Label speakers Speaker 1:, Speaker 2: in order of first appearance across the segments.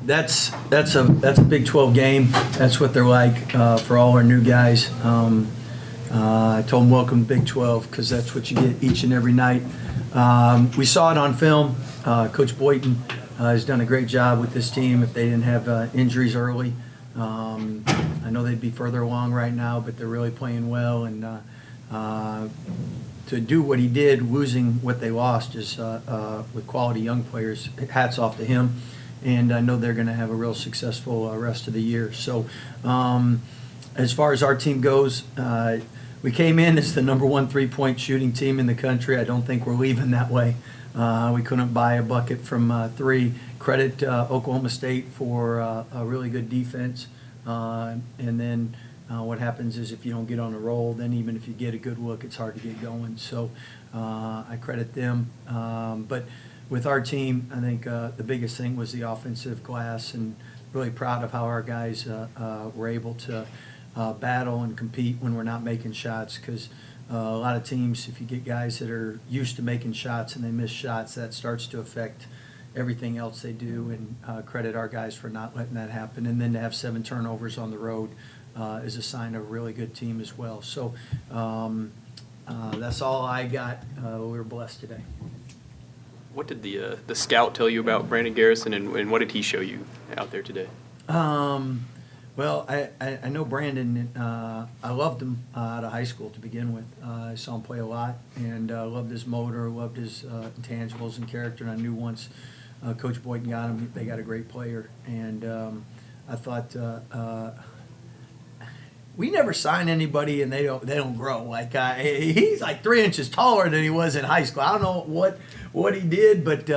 Speaker 1: That's a Big 12 game. That's what they're like for all our new guys. I told them welcome to Big 12 because that's what you get each and every night. We saw it on film. Coach Boynton has done a great job with this team. If they didn't have injuries early, I know they'd be further along right now, but they're really playing well. And to do what he did, losing what they lost, is with quality young players. Hats off to him. And I know they're going to have a real successful rest of the year. So as far as our team goes, we came in as the #1 3-point shooting team in the country. I don't think we're leaving that way. We couldn't buy a bucket from three. Credit Oklahoma State for a really good defense. And then what happens is if you don't get on a roll, then even if you get a good look, it's hard to get going. So I credit them. But with our team, I think the biggest thing was the offensive glass, and really proud of how our guys were able to battle and compete when we're not making shots, because a lot of teams, if you get guys that are used to making shots and they miss shots, that starts to affect everything else they do, and credit our guys for not letting that happen. And then to have 7 turnovers on the road is a sign of a really good team as well. So that's all I got. We were blessed today.
Speaker 2: What did the scout tell you about Brandon Garrison, and what did he show you out there today?
Speaker 1: Well, I know Brandon. I loved him out of high school to begin with. I saw him play a lot, and loved his motor, loved his intangibles and character. And I knew once Coach Boynton got him, they got a great player. And I thought we never sign anybody and they don't grow. Like he's like 3 inches taller than he was in high school. I don't know what he did, but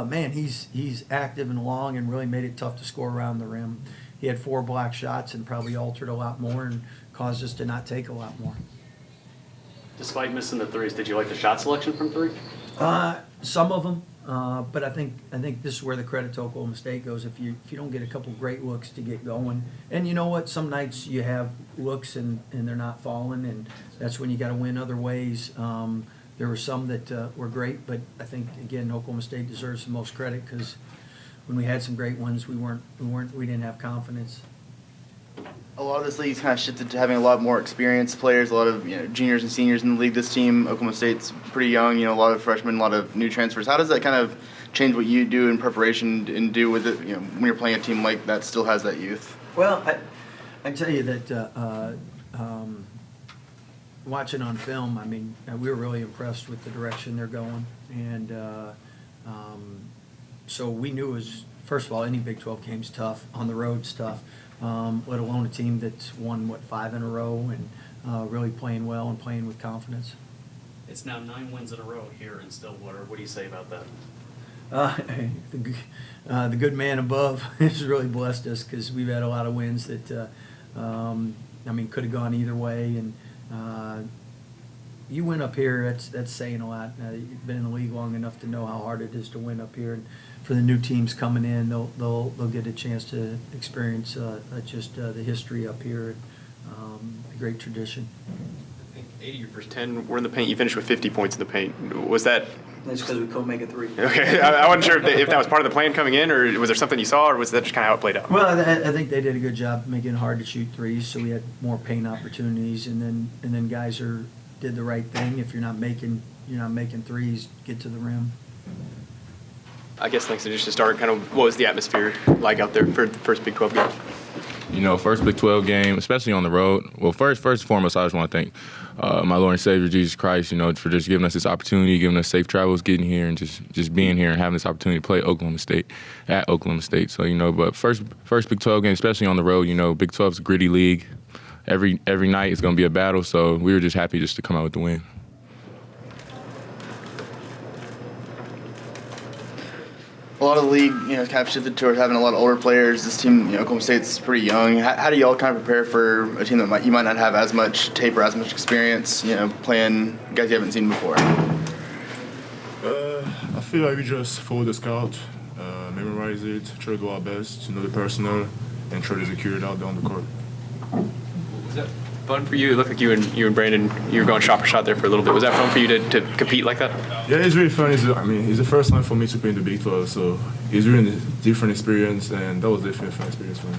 Speaker 1: man, he's active and long, and really made it tough to score around the rim. He had 4 block shots and probably altered a lot more and caused us to not take a lot more.
Speaker 3: Despite missing the threes, did you like the shot selection from 3?
Speaker 1: Some of them, but I think this is where the credit to Oklahoma State goes. If you don't get a couple great looks to get going, and you know what, some nights you have looks and they're not falling, and that's when you got to win other ways. There were some that were great, but I think again Oklahoma State deserves the most credit, because when we had some great ones, we didn't have confidence.
Speaker 4: A lot of this league's kind of shifted to having a lot more experienced players, a lot of juniors and seniors in the league. This team, Oklahoma State's pretty young, a lot of freshmen, a lot of new transfers. How does that kind of change what you do in preparation and do with it, when you're playing a team like that still has that youth?
Speaker 1: Well, I tell you that watching on film, I mean, we were really impressed with the direction they're going, and so we knew it was, first of all, any Big 12 game's tough, on the road's tough. Let alone a team that's won, 5 in a row, and really playing well and playing with confidence.
Speaker 3: It's now 9 wins in a row here in Stillwater. What do you say about that?
Speaker 1: The good man above has really blessed us, because we've had a lot of wins that, could have gone either way. And you win up here, that's saying a lot. You've been in the league long enough to know how hard it is to win up here. And for the new teams coming in, they'll get a chance to experience just the history up here, a great tradition.
Speaker 2: 8 of your first 10 were in the paint. You finished with 50 points in the paint. Was that?
Speaker 1: That's because we couldn't make a 3.
Speaker 2: Okay, I wasn't sure if that was part of the plan coming in, or was there something you saw, or was that just kind of how it played out?
Speaker 1: Well, I think they did a good job making it hard to shoot threes, so we had more paint opportunities, and then guys did the right thing. If you're not making threes, get to the rim.
Speaker 2: I guess thanks. Just to start, kind of what was the atmosphere like out there for the first Big 12 game?
Speaker 5: First Big 12 game, especially on the road. Well, first and foremost, I just want to thank my Lord and Savior, Jesus Christ, for just giving us this opportunity, giving us safe travels, getting here, and just being here and having this opportunity to play Oklahoma State at Oklahoma State. So, but first Big 12 game, especially on the road, Big 12 is a gritty league. Every night is going to be a battle, so we were just happy just to come out with the win.
Speaker 4: A lot of the league, kind of shifted towards having a lot of older players. This team, Oklahoma State's pretty young. How do y'all kind of prepare for a team that you might not have as much tape or as much experience, playing guys you haven't seen before?
Speaker 6: I feel like we just follow the scout, memorize it, try to do our best, know the personnel, and try to execute it out there on the court.
Speaker 7: Was that
Speaker 2: fun for you? It looked like you and Brandon, you were going shot for shot there for a little bit. Was that fun for you to compete like that?
Speaker 6: Yeah, it's really fun. It's the first time for me to play in the Big 12, so it's really a different experience, and that was definitely a fun experience for me.